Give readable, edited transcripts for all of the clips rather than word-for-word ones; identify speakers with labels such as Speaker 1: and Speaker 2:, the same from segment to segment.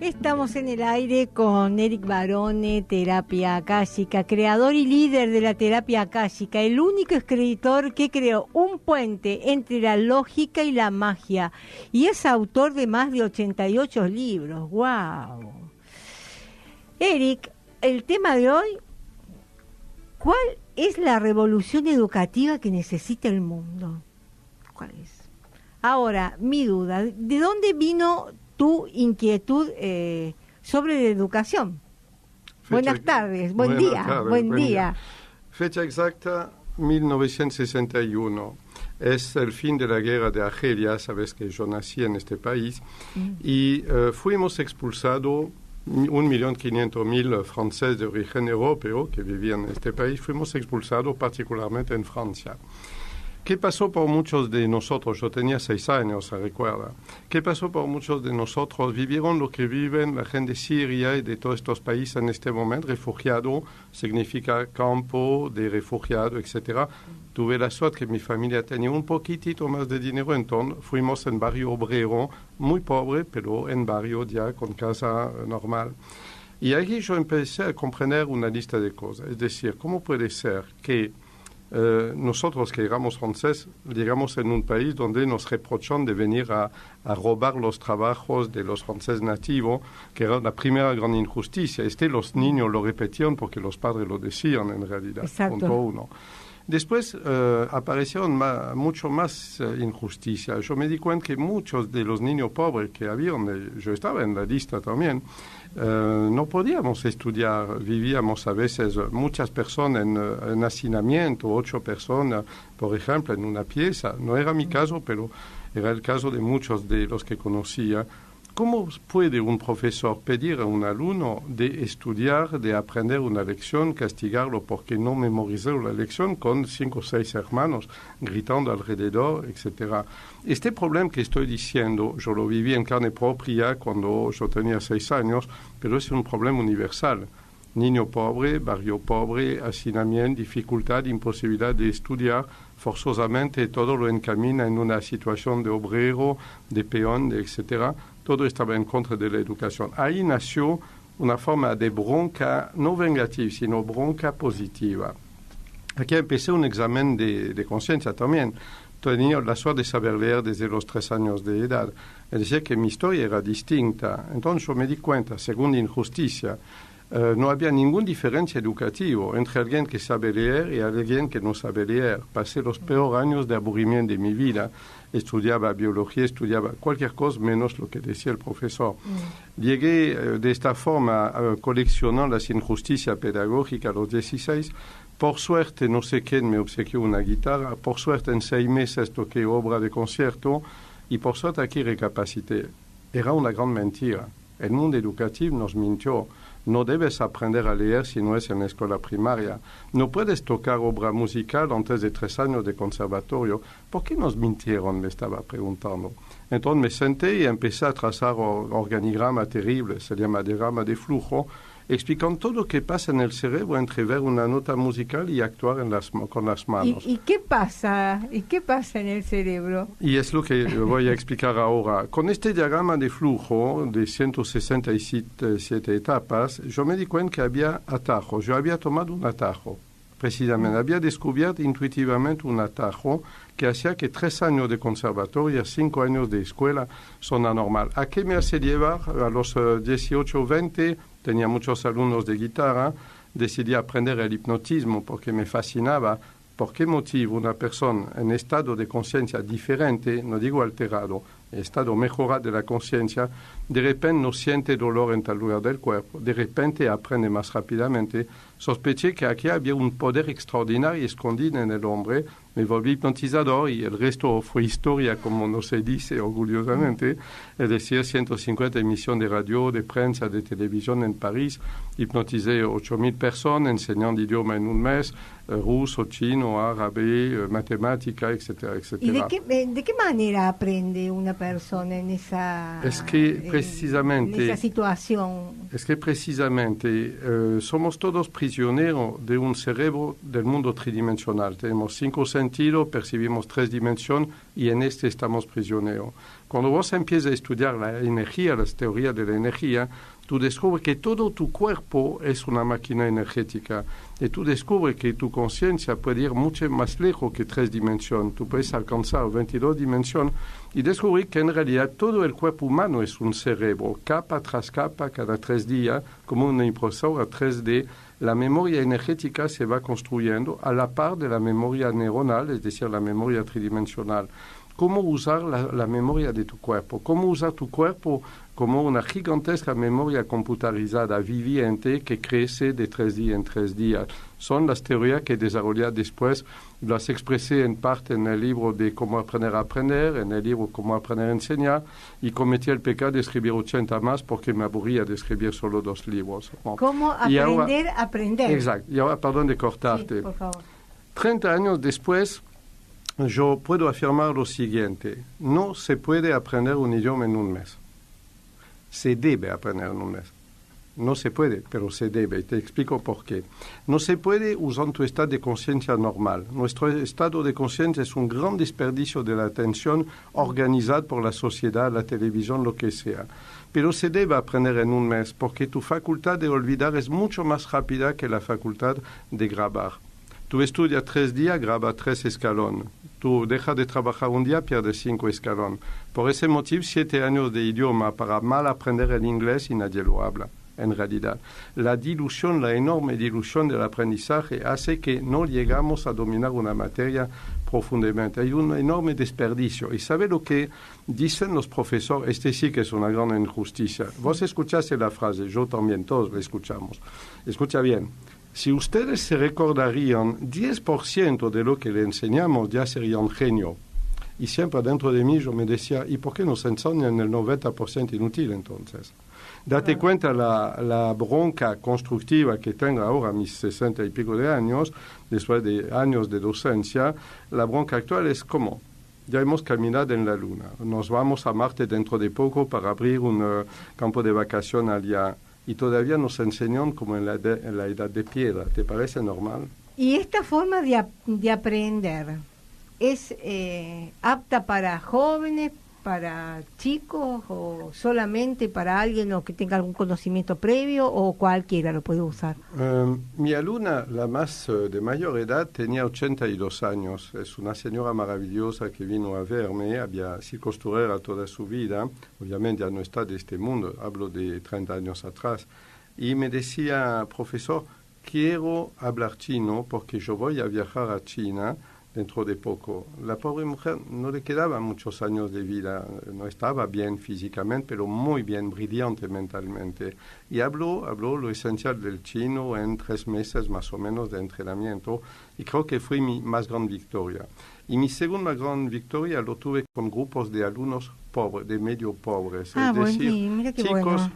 Speaker 1: Estamos en el aire con Eric Barone, terapia akáshica, creador y líder de la terapia akáshica, el único escritor que creó un puente entre la lógica y la magia, y es autor de más de 88 libros. ¡Wow! Eric, el tema de hoy, ¿cuál es la revolución educativa que necesita el mundo? ¿Cuál es? Ahora, mi duda, ¿de dónde vino tu inquietud sobre la educación? Buenas tardes, buen día.
Speaker 2: Fecha exacta, 1961. Es el fin de la guerra de Argelia, sabes que yo nací en este país, y fuimos expulsados, 1.500.000 franceses de origen europeo que vivían en este país, fuimos expulsados particularmente en Francia. ¿Qué pasó por muchos de nosotros? Yo tenía 6 años, se recuerda. ¿Qué pasó por muchos de nosotros? Vivieron lo que viven la gente de Siria y de todos estos países en este momento. Refugiado significa campo de refugiado, etc. Tuve la suerte que mi familia tenía un poquitito más de dinero, entonces fuimos en barrio obrero, muy pobre, pero en barrio ya con casa normal. Y allí yo empecé a comprender una lista de cosas. Es decir, ¿cómo puede ser que nosotros que éramos franceses llegamos en un país donde nos reprochan de venir a robar los trabajos de los franceses nativos, que era la primera gran injusticia? Los niños lo repetían porque los padres lo decían en realidad.
Speaker 1: Exacto.
Speaker 2: Punto uno. Después aparecieron mucho más injusticia. Yo me di cuenta que muchos de los niños pobres que habían, yo estaba en la lista también, no podíamos estudiar. Vivíamos a veces muchas personas en hacinamiento, 8 personas, por ejemplo, en una pieza. No era mi caso, pero era el caso de muchos de los que conocía. ¿Cómo puede un profesor pedir a un alumno de estudiar, de aprender una lección, castigarlo porque no memorizó la lección con 5 o 6 hermanos gritando alrededor, etcétera? Este problema que estoy diciendo, yo lo viví en carne propia cuando yo tenía 6 años, pero es un problema universal. Niño pobre, barrio pobre, hacinamiento, dificultad, imposibilidad de estudiar, forzosamente todo lo encamina en una situación de obrero, de peón, etcétera. Todo estaba en contra de la educación. Ahí nació una forma de bronca, no vengativa, sino bronca positiva. Aquí empecé un examen de conciencia también. Tenía la suerte de saber leer desde los 3 años de edad. Es decir, que mi historia era distinta. Entonces yo me di cuenta, según injusticia, no había ninguna diferencia educativa entre alguien que sabe leer y alguien que no sabe leer. Pasé los peores años de aburrimiento de mi vida. Estudiaba biología, estudiaba cualquier cosa menos lo que decía el profesor. Llegué de esta forma a coleccionar las injusticias pedagógicas a los 16. Por suerte, no sé quién me obsequió una guitarra. Por suerte, en 6 meses toqué obra de concierto. Y por suerte, aquí recapacité. Era una gran mentira. El mundo educativo nos mintió. No debes aprender a leer si no es en la escuela primaria. No puedes tocar obra musical antes de 3 años de conservatorio. ¿Por qué nos mintieron? Me estaba preguntando. Entonces me senté y empecé a trazar organigrama terrible, se llama diagrama de flujo, explicando todo lo que pasa en el cerebro entre ver una nota musical y actuar con las manos.
Speaker 1: ¿Y qué pasa? ¿Y qué pasa en el cerebro?
Speaker 2: Y es lo que voy a explicar ahora. Con este diagrama de flujo de 167 etapas, yo me di cuenta que había atajos. Yo había tomado un atajo, precisamente. Había descubierto intuitivamente un atajo que hacía que 3 años de conservatorio, 5 años de escuela son anormal. ¿A qué me hace llevar? A los 18 o 20, tenía muchos alumnos de guitarra, decidí aprender el hipnotismo porque me fascinaba. ¿Por qué motivo una persona en estado de conciencia diferente, no digo alterado, estado mejorado de la conciencia, de repente no siente dolor en tal lugar del cuerpo, de repente aprende más rápidamente? Sospeché que aquí había un poder extraordinario escondido en el hombre. Me volví hipnotizador y el resto fue historia, como no se dice orgullosamente. Es decir, 150 emisiones de radio, de prensa, de televisión en París. Hipnoticé 8.000 personas, enseñando idioma en un mes, ruso, chino, árabe, matemática, etcétera, etcétera.
Speaker 1: ¿Y de qué manera aprende una persona en esa,
Speaker 2: precisamente,
Speaker 1: en esa situación?
Speaker 2: Es que precisamente somos todos prisioneros de un cerebro del mundo tridimensional. Tenemos 5 sentidos, percibimos 3 dimensiones y en este estamos prisioneros. Cuando vos empiezas a estudiar la energía, las teorías de la energía, tú descubres que todo tu cuerpo es una máquina energética y tú descubres que tu conciencia puede ir mucho más lejos que 3 dimensiones. Tú puedes alcanzar 22 dimensiones y descubrir que en realidad todo el cuerpo humano es un cerebro, capa tras capa, cada 3 días, como una impresora 3D. La memoria energética se va construyendo a la par de la memoria neuronal, es decir, la memoria tridimensional. ¿Cómo usar la memoria de tu cuerpo? ¿Cómo usar tu cuerpo como una gigantesca memoria computarizada viviente que crece de 3 días en 3 días? Son las teorías que desarrollé después, las expresé en parte en el libro de Cómo aprender a aprender, en el libro Cómo aprender a enseñar, y cometí el pecado de escribir 80 más porque me aburría de escribir solo 2 libros.
Speaker 1: ¿Cómo aprender a aprender?
Speaker 2: Exacto. Y ahora, perdón de cortarte.
Speaker 1: Sí, por favor.
Speaker 2: 30 años después, yo puedo afirmar lo siguiente: no se puede aprender un idioma en un mes. Se debe aprender en un mes. No se puede, pero se debe. Y te explico por qué. No se puede usando tu estado de conciencia normal. Nuestro estado de conciencia es un gran desperdicio de la atención organizada por la sociedad, la televisión, lo que sea. Pero se debe aprender en un mes porque tu facultad de olvidar es mucho más rápida que la facultad de grabar. Tú estudias 3 días, graba 3 escalones. Tú dejas de trabajar un día, pierdes 5 escalones. Por ese motivo, 7 años de idioma para mal aprender el inglés y nadie lo habla. En realidad, la dilución, la enorme dilución del aprendizaje hace que no llegamos a dominar una materia profundamente. Hay un enorme desperdicio. ¿Y sabe lo que dicen los profesores? Este sí que es una gran injusticia. Vos escuchaste la frase, yo también, todos la escuchamos. Escucha bien. Si ustedes se recordarían 10% de lo que le enseñamos, ya sería un genio. Y siempre dentro de mí yo me decía, ¿y por qué nos enseñan el 90% inútil entonces? Date cuenta la bronca constructiva que tengo ahora, mis 60 y pico de años, después de años de docencia. La bronca actual es ¿cómo? Ya hemos caminado en la Luna. Nos vamos a Marte dentro de poco para abrir un campo de vacación allá. Y todavía nos enseñan como en la edad de piedra. ¿Te parece normal?
Speaker 1: ¿Y esta forma de aprender es apta para jóvenes, para chicos, o solamente para alguien o que tenga algún conocimiento previo, o cualquiera lo puede usar?
Speaker 2: Mi alumna, la más de mayor edad, tenía 82 años. Es una señora maravillosa que vino a verme. Había sido costurera toda su vida. Obviamente ya no está de este mundo. Hablo de 30 años atrás. Y me decía, profesor, quiero hablar chino porque yo voy a viajar a China dentro de poco. La pobre mujer no le quedaban muchos años de vida, no estaba bien físicamente, pero muy bien, brillante mentalmente. Y habló lo esencial del chino en 3 meses más o menos de entrenamiento, y creo que fue mi más gran victoria. Y mi segunda gran victoria lo tuve con grupos de alumnos pobres, de medio pobres. Es decir,
Speaker 1: mira qué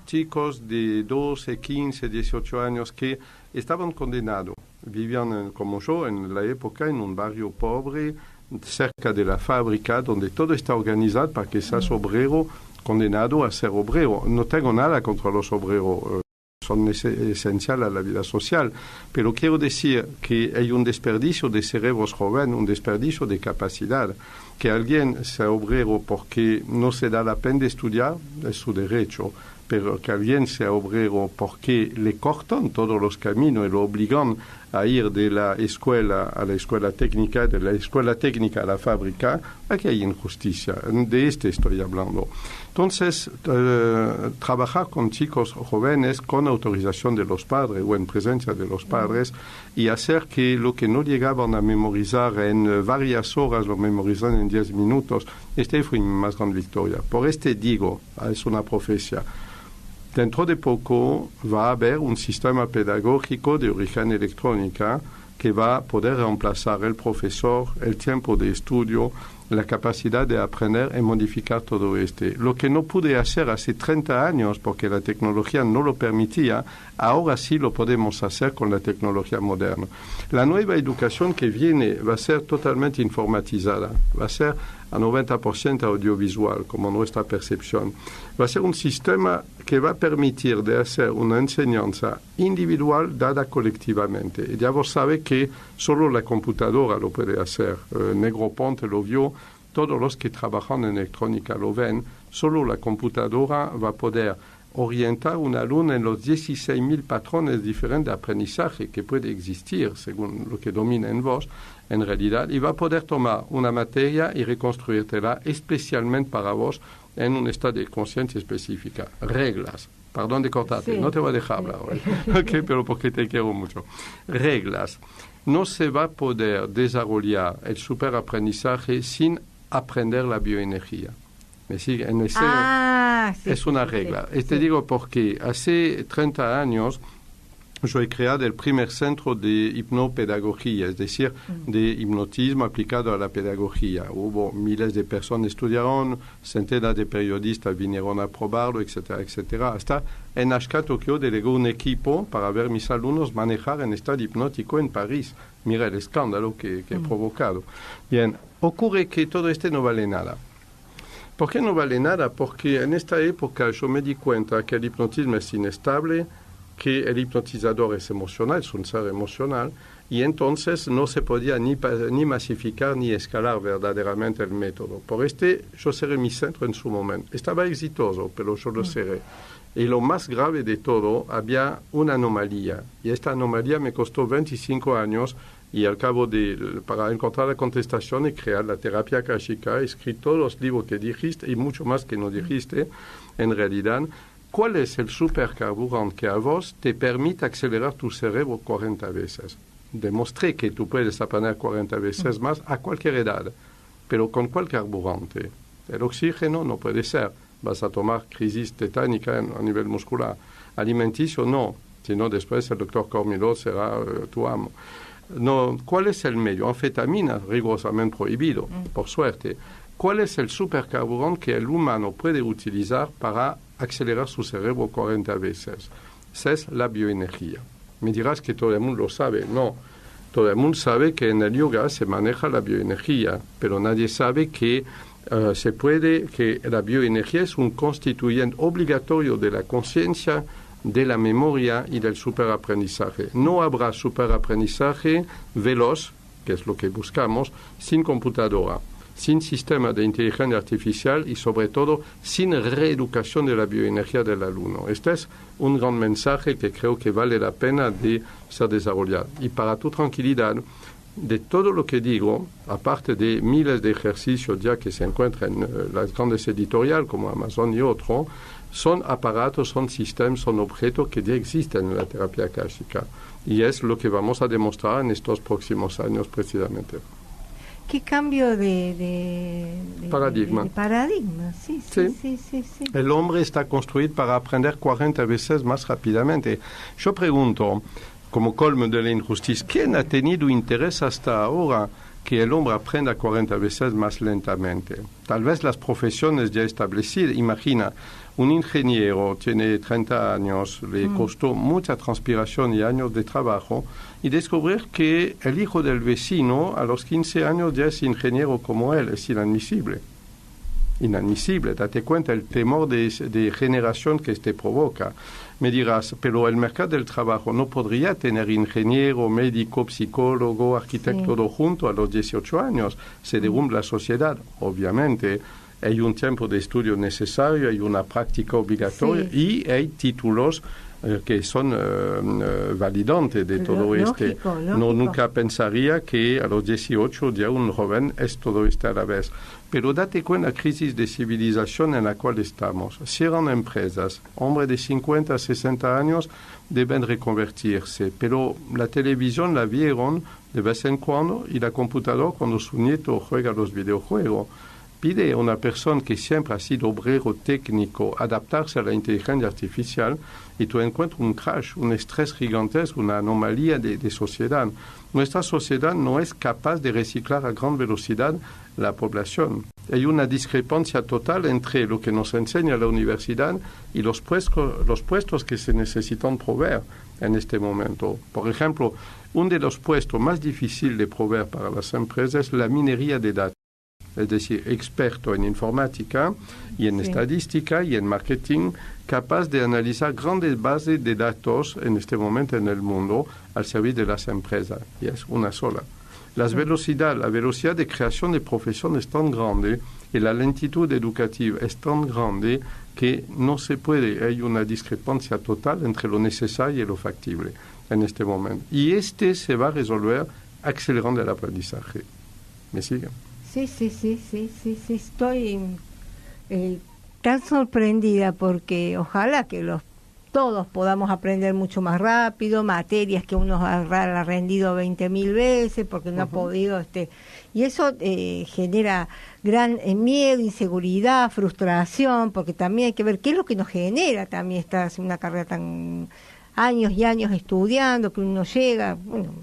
Speaker 2: chicos de 12, 15, 18 años que estaban condenados. Vivían como yo en la época en un barrio pobre, cerca de la fábrica, donde todo está organizado para que seas obrero condenado a ser obrero. No tengo nada contra los obreros, son esenciales a la vida social, pero quiero decir que hay un desperdicio de cerebros jóvenes, un desperdicio de capacidad. Que alguien sea obrero porque no se da la pena de estudiar es su derecho, pero que alguien sea obrero porque le cortan todos los caminos y lo obligan a ir de la escuela a la escuela técnica, de la escuela técnica a la fábrica, aquí hay injusticia. De estoy hablando. Entonces, trabajar con chicos jóvenes con autorización de los padres o en presencia de los padres y hacer que lo que no llegaban a memorizar en varias horas lo memorizan en 10 minutos, fue mi más gran victoria. Por digo, es una profecía. Dentro de poco va a haber un sistema pedagógico de origen electrónica que va a poder reemplazar el profesor, el tiempo de estudio, la capacidad de aprender y modificar todo Lo que no pude hacer hace 30 años porque la tecnología no lo permitía, ahora sí lo podemos hacer con la tecnología moderna. La nueva educación que viene va a ser totalmente informatizada, va a ser a 90% audiovisual, como nuestra percepción. Va a ser un sistema que va a permitir de hacer una enseñanza individual dada colectivamente. Y ya vos sabe que solo la computadora lo puede hacer. Negroponte lo vio, todos los que trabajan en electrónica lo ven, solo la computadora va a poder orientar un alumno en los 16.000 patrones diferentes de aprendizaje que puede existir según lo que domina en vos, en realidad, y va a poder tomar una materia y reconstruírtela especialmente para vos en un estado de conciencia específica. Reglas. Perdón de cortarte, no te voy a dejar hablar hoy, okay, pero porque te quiero mucho. Reglas. No se va a poder desarrollar el superaprendizaje sin aprender la bioenergía. ¿Me sigue? Es una regla. Y te digo porque hace 30 años yo he creado el primer centro de hipnopedagogía, es decir, de hipnotismo aplicado a la pedagogía. Hubo miles de personas que estudiaron, centenas de periodistas vinieron a probarlo, etcétera, etcétera. Hasta en HK Tokio delegó un equipo para ver mis alumnos manejar en estado hipnótico en París. Mira el escándalo que he provocado. Bien, ocurre que todo esto no vale nada. ¿Por qué no vale nada? Porque en esta época yo me di cuenta que el hipnotismo es inestable, que el hipnotizador es emocional, es un ser emocional, y entonces no se podía ni masificar ni escalar verdaderamente el método. Por yo cerré mi centro en su momento. Estaba exitoso, pero yo lo cerré. Y lo más grave de todo, había una anomalía, y esta anomalía me costó 25 años, y al cabo para encontrar la contestación y crear la terapia akáshica, he escrito todos los libros que dijiste, y mucho más que no dijiste, en realidad. ¿Cuál es el supercarburante que a vos te permite acelerar tu cerebro 40 veces? Demostré que tú puedes aprender 40 veces más a cualquier edad, pero ¿con cuál carburante? El oxígeno no puede ser. Vas a tomar crisis tetánica a nivel muscular. Alimenticio no, sino después el doctor Cormilot será tu amo. No, ¿cuál es el medio? Anfetamina, rigurosamente prohibido, por suerte. ¿Cuál es el supercarburante que el humano puede utilizar para acelerar su cerebro 40 veces? Esa es la bioenergía. Me dirás que todo el mundo lo sabe. No, todo el mundo sabe que en el yoga se maneja la bioenergía, pero nadie sabe que que la bioenergía es un constituyente obligatorio de la conciencia, de la memoria y del superaprendizaje. No habrá superaprendizaje veloz, que es lo que buscamos, sin computadora, sin sistema de inteligencia artificial y sobre todo sin reeducación de la bioenergía del alumno. Este es un gran mensaje que creo que vale la pena de ser desarrollado. Y para tu tranquilidad, de todo lo que digo, aparte de miles de ejercicios ya que se encuentran en las grandes editoriales como Amazon y otros, son aparatos, son sistemas, son objetos que ya existen en la terapia akáshica. Y es lo que vamos a demostrar en estos próximos años precisamente.
Speaker 1: ¿Qué cambio de
Speaker 2: paradigma?
Speaker 1: De paradigma, sí.
Speaker 2: El hombre está construido para aprender 40 veces más rápidamente. Yo pregunto, como colmo de la injusticia, ¿quién ha tenido interés hasta ahora que el hombre aprenda 40 veces más lentamente? Tal vez las profesiones ya establecidas. Imagina, un ingeniero tiene 30 años, le costó mucha transpiración y años de trabajo, y descubrir que el hijo del vecino a los 15 años ya es ingeniero como él, es inadmisible. Inadmisible, date cuenta el temor de generación que este provoca. Me dirás, pero el mercado del trabajo no podría tener ingeniero, médico, psicólogo, arquitecto, todo junto a los 18 años. Se derrumba la sociedad, obviamente. Hay un tiempo de estudio necesario, hay una práctica obligatoria y hay títulos que son validantes de todo
Speaker 1: lógico.
Speaker 2: No, nunca pensaría que a los 18 ya un joven es todo esto a la vez. Pero date cuenta la crisis de civilización en la cual estamos. Cierran empresas. Hombres de 50, 60 años deben reconvertirse. Pero la televisión la vieron de vez en cuando y la computadora cuando su nieto juega los videojuegos. Pide a una persona que siempre ha sido obrero técnico adaptarse a la inteligencia artificial y tú encuentras un crash, un estrés gigantesco, una anomalía de sociedad. Nuestra sociedad no es capaz de reciclar a gran velocidad la población. Hay una discrepancia total entre lo que nos enseña la universidad y los puestos que se necesitan proveer en este momento. Por ejemplo, uno de los puestos más difíciles de proveer para las empresas es la minería de datos. Es decir, experto en informática y en estadística y en marketing, capaz de analizar grandes bases de datos en este momento en el mundo al servicio de las empresas, y es una sola. La velocidad de creación de profesión es tan grande y la lentitud educativa es tan grande que no se puede, hay una discrepancia total entre lo necesario y lo factible en este momento. Y se va a resolver acelerando el aprendizaje. ¿Me siguen?
Speaker 1: Sí, estoy tan sorprendida porque ojalá que todos podamos aprender mucho más rápido, materias que uno ha rendido 20.000 veces porque no ha podido, y eso genera gran miedo, inseguridad, frustración, porque también hay que ver qué es lo que nos genera también estar haciendo una carrera tan años y años estudiando, que uno llega, bueno,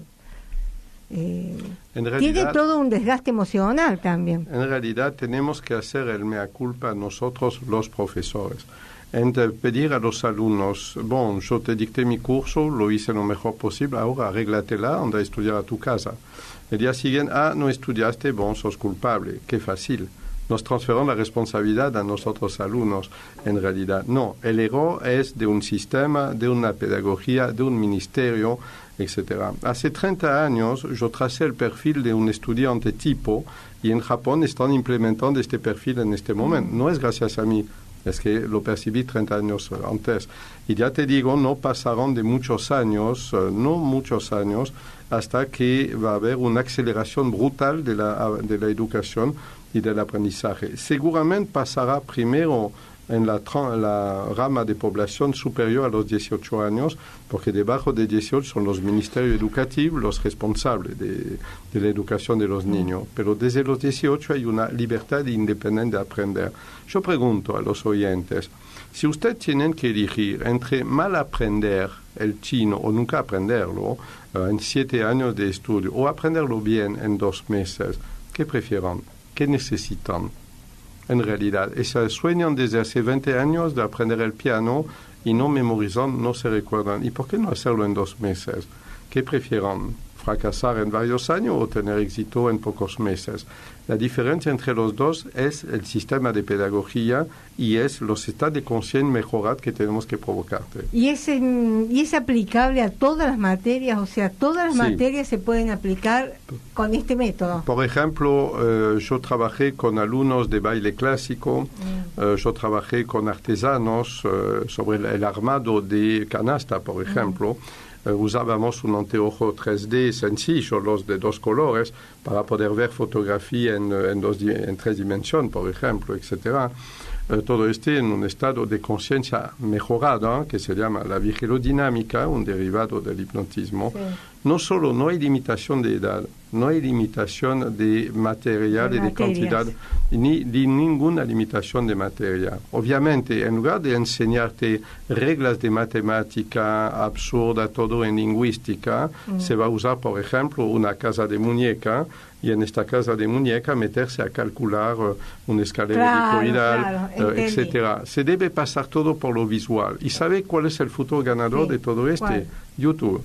Speaker 1: tiene todo un desgaste emocional también.
Speaker 2: En realidad tenemos que hacer el mea culpa nosotros los profesores. Entre pedir a los alumnos, bon, yo te dicté mi curso, lo hice lo mejor posible, ahora arréglatela, anda a estudiar a tu casa. El día siguiente, no estudiaste, bon, sos culpable, qué fácil. Nos transferimos la responsabilidad a nosotros alumnos. En realidad, no. El error es de un sistema, de una pedagogía, de un ministerio, etc. Hace 30 años yo tracé el perfil de un estudiante tipo y en Japón están implementando este perfil en este momento. No es gracias a mí. Es que lo percibí 30 años antes. Y ya te digo, no pasarán de muchos años, no muchos años, hasta que va a haber una aceleración brutal de la educación y del aprendizaje. Seguramente pasará primero en la rama de población superior a los 18 años, porque debajo de 18 son los ministerios educativos los responsables de la educación de los niños. Pero desde los 18 hay una libertad independiente de aprender. Yo pregunto a los oyentes, si ustedes tienen que elegir entre mal aprender el chino o nunca aprenderlo en 7 años de estudio, o aprenderlo bien en 2 meses, ¿qué prefieren? ¿Qué necesitan? En realidad, sueñan desde hace 20 años de aprender el piano y no memorizan, no se recuerdan. ¿Y por qué no hacerlo en 2 meses? ¿Qué prefieren? ¿Fracasar en varios años o tener éxito en pocos meses? La diferencia entre los dos es el sistema de pedagogía y es los estados de conciencia mejorados que tenemos que provocarte.
Speaker 1: ¿Y es aplicable a todas las materias? O sea, ¿todas las materias se pueden aplicar con este método?
Speaker 2: Por ejemplo, yo trabajé con alumnos de baile clásico, yo trabajé con artesanos sobre el armado de canasta, por ejemplo. Usábamos un anteojo 3D sencillo, los de 2 colores, para poder ver fotografía en 3 dimensiones, por ejemplo, etc. Todo en un estado de conciencia mejorada, que se llama la vigilodinámica, un derivado del hipnotismo. Sí. No solo no hay limitación de edad, no hay limitación de material y de cantidad, ni ninguna limitación de materia. Obviamente, en lugar de enseñarte reglas de matemática absurda, todo en lingüística, se va a usar, por ejemplo, una casa de muñeca, y en esta casa de muñeca meterse a calcular una escalera helicoidal, etc. Se debe pasar todo por lo visual. ¿Y sabe cuál es el futuro ganador de todo esto? ¿Cuál? YouTube.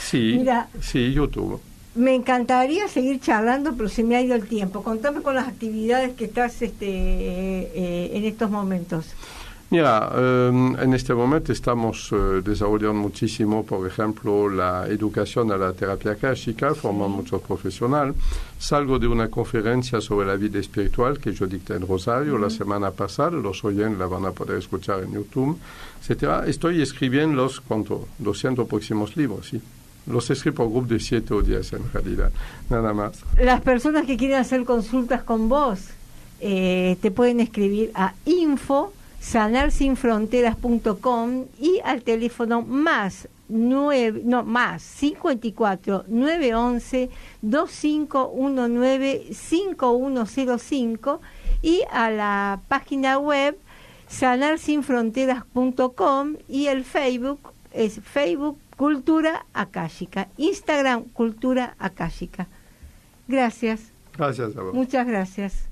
Speaker 2: Sí, mira, sí, YouTube.
Speaker 1: Me encantaría seguir charlando, pero se me ha ido el tiempo. Contame con las actividades que estás en estos momentos.
Speaker 2: Mira, en este momento estamos desarrollando muchísimo, por ejemplo, la educación a la terapia akáshica, formando muchos profesionales. Salgo de una conferencia sobre la vida espiritual que yo dicté en Rosario la semana pasada, los oyentes la van a poder escuchar en YouTube, etc. Estoy escribiendo los 200 próximos libros, sí. Los escribo por grupo de 7 o 10 en realidad, nada más.
Speaker 1: Las personas que quieren hacer consultas con vos te pueden escribir a info@sanarsinfronteras.com y al teléfono más 54 911 2519 5105 y a la página web sanarsinfronteras.com y el Facebook es Facebook Cultura Akáshica, Instagram Cultura Akáshica. Gracias.
Speaker 2: Gracias a vos.
Speaker 1: Muchas gracias.